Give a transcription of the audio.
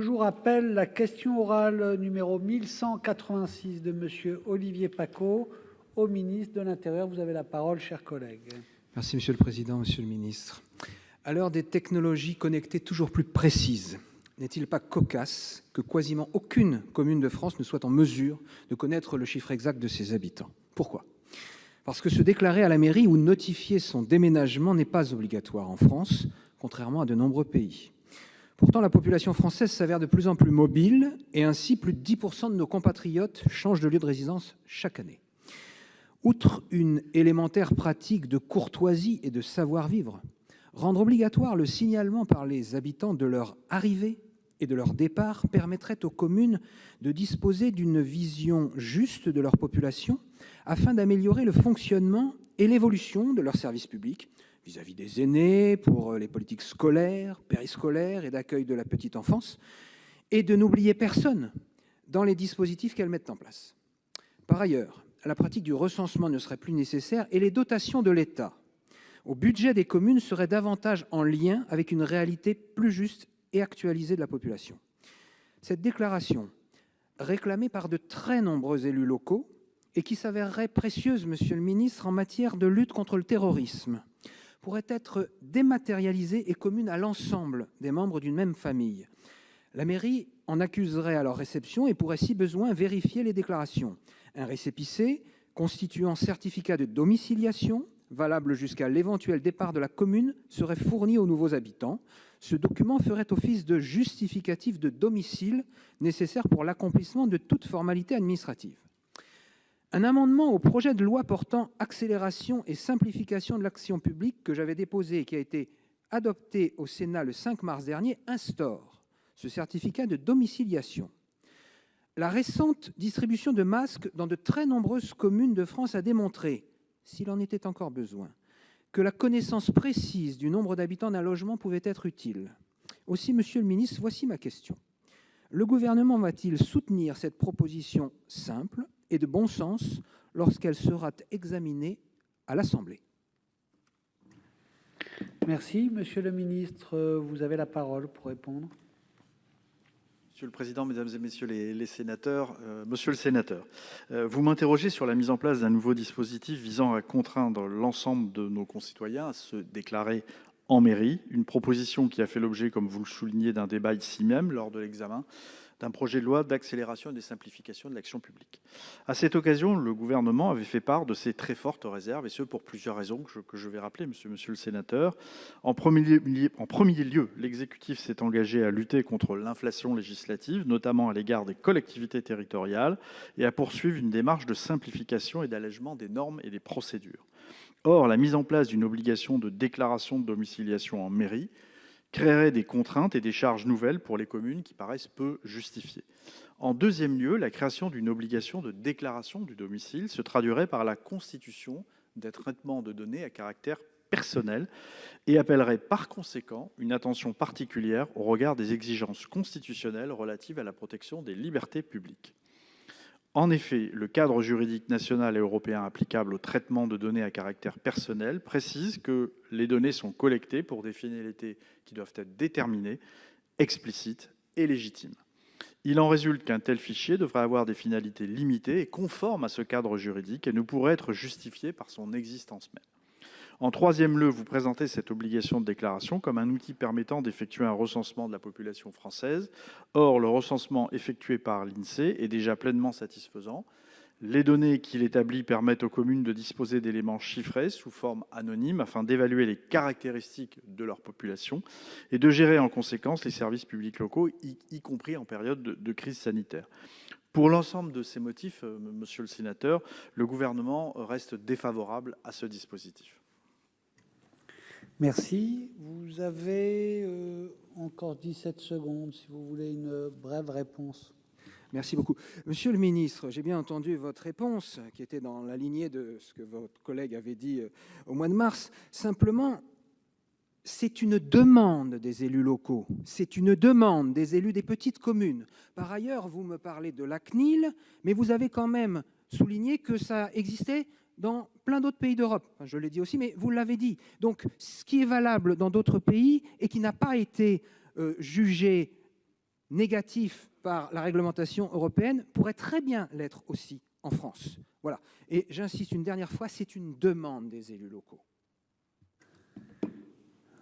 jour appelle la question orale numéro 1186 de Monsieur Olivier Paccaud au ministre de l'Intérieur. Vous avez la parole, cher collègue. Merci Monsieur le Président, Monsieur le Ministre. À l'heure des technologies connectées toujours plus précises, n'est-il pas cocasse que quasiment aucune commune de France ne soit en mesure de connaître le chiffre exact de ses habitants? Pourquoi? Parce que se déclarer à la mairie ou notifier son déménagement n'est pas obligatoire en France, contrairement à de nombreux pays. Pourtant, la population française s'avère de plus en plus mobile et ainsi plus de 10% de nos compatriotes changent de lieu de résidence chaque année. Outre une élémentaire pratique de courtoisie et de savoir-vivre, rendre obligatoire le signalement par les habitants de leur arrivée et de leur départ permettrait aux communes de disposer d'une vision juste de leur population afin d'améliorer le fonctionnement et l'évolution de leurs services publics vis-à-vis des aînés, pour les politiques scolaires, périscolaires et d'accueil de la petite enfance, et de n'oublier personne dans les dispositifs qu'elles mettent en place. Par ailleurs, la pratique du recensement ne serait plus nécessaire et les dotations de l'État au budget des communes seraient davantage en lien avec une réalité plus juste et actualisée de la population. Cette déclaration, réclamée par de très nombreux élus locaux et qui s'avérerait précieuse, Monsieur le Ministre, en matière de lutte contre le terrorisme, pourrait être dématérialisée et commune à l'ensemble des membres d'une même famille. La mairie en accuserait alors réception et pourrait, si besoin, vérifier les déclarations. Un récépissé constituant certificat de domiciliation, valable jusqu'à l'éventuel départ de la commune, serait fourni aux nouveaux habitants. Ce document ferait office de justificatif de domicile nécessaire pour l'accomplissement de toute formalité administrative. Un amendement au projet de loi portant accélération et simplification de l'action publique que j'avais déposé et qui a été adopté au Sénat le 5 mars dernier instaure ce certificat de domiciliation. La récente distribution de masques dans de très nombreuses communes de France a démontré, s'il en était encore besoin, que la connaissance précise du nombre d'habitants d'un logement pouvait être utile. Aussi, Monsieur le Ministre, voici ma question. Le gouvernement va-t-il soutenir cette proposition simple et de bon sens lorsqu'elle sera examinée à l'Assemblée? Merci. Monsieur le ministre, vous avez la parole pour répondre. Monsieur le Président, Mesdames et Messieurs les sénateurs, Monsieur le sénateur, vous m'interrogez sur la mise en place d'un nouveau dispositif visant à contraindre l'ensemble de nos concitoyens à se déclarer en mairie, une proposition qui a fait l'objet, comme vous le soulignez, d'un débat ici même lors de l'examen d'un projet de loi d'accélération et de simplification de l'action publique. À cette occasion, le gouvernement avait fait part de ses très fortes réserves, et ce pour plusieurs raisons que je vais rappeler, monsieur le sénateur. En premier lieu, l'exécutif s'est engagé à lutter contre l'inflation législative, notamment à l'égard des collectivités territoriales, et à poursuivre une démarche de simplification et d'allègement des normes et des procédures. Or, la mise en place d'une obligation de déclaration de domiciliation en mairie créerait des contraintes et des charges nouvelles pour les communes qui paraissent peu justifiées. En deuxième lieu, la création d'une obligation de déclaration du domicile se traduirait par la constitution d'un traitement de données à caractère personnel et appellerait par conséquent une attention particulière au regard des exigences constitutionnelles relatives à la protection des libertés publiques. En effet, le cadre juridique national et européen applicable au traitement de données à caractère personnel précise que les données sont collectées pour des finalités qui doivent être déterminées, explicites et légitimes. Il en résulte qu'un tel fichier devrait avoir des finalités limitées et conformes à ce cadre juridique et ne pourrait être justifié par son existence même. En troisième lieu, vous présentez cette obligation de déclaration comme un outil permettant d'effectuer un recensement de la population française. Or, le recensement effectué par l'INSEE est déjà pleinement satisfaisant. Les données qu'il établit permettent aux communes de disposer d'éléments chiffrés sous forme anonyme afin d'évaluer les caractéristiques de leur population et de gérer en conséquence les services publics locaux, y compris en période de crise sanitaire. Pour l'ensemble de ces motifs, monsieur le sénateur, le gouvernement reste défavorable à ce dispositif. Merci. Vous avez encore 17 secondes si vous voulez une brève réponse. Merci beaucoup. Monsieur le ministre, j'ai bien entendu votre réponse, qui était dans la lignée de ce que votre collègue avait dit au mois de mars. Simplement, c'est une demande des élus locaux, c'est une demande des élus des petites communes. Par ailleurs, vous me parlez de la CNIL, mais vous avez quand même souligné que ça existait dans plein d'autres pays d'Europe. Enfin, je l'ai dit aussi, mais vous l'avez dit. Donc, ce qui est valable dans d'autres pays et qui n'a pas été jugé négatif par la réglementation européenne pourrait très bien l'être aussi en France. Voilà. Et j'insiste une dernière fois, c'est une demande des élus locaux.